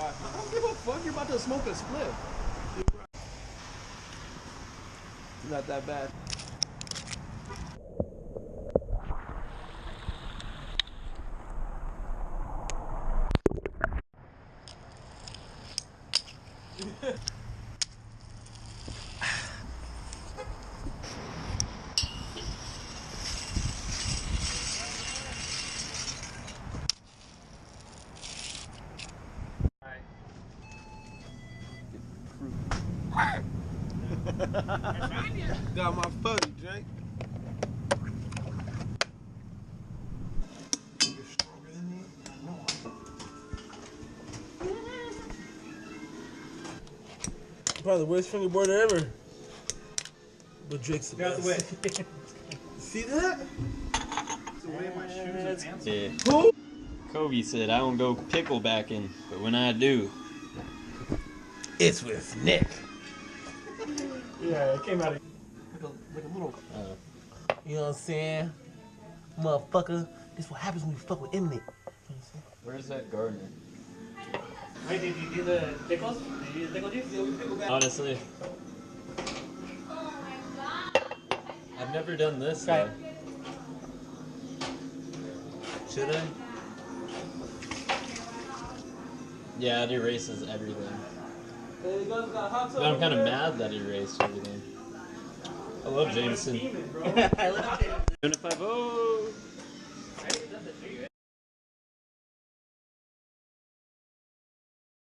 I don't give a fuck. You're about to smoke a split. It's not that bad. Got my fuzzy, Jake. You're stronger than me? Probably the worst fingerboarder ever. But Drake's the best. See that? The way my shoes are Yeah. Who? Kobe said, I don't go picklebacking, but when I do, It's with Nick. Yeah, it came out of Like a little. You know what I'm saying? Motherfucker. This is what happens when you fuck with Eminem. where's that gardener? Wait, did you do the pickles? Did you do the pickle juice? Honestly, I've never done this Try though. Should I? Yeah, it erases everything. But I'm kind of mad that he erased everything. I love Jameson. I love it. Doing it 5-0.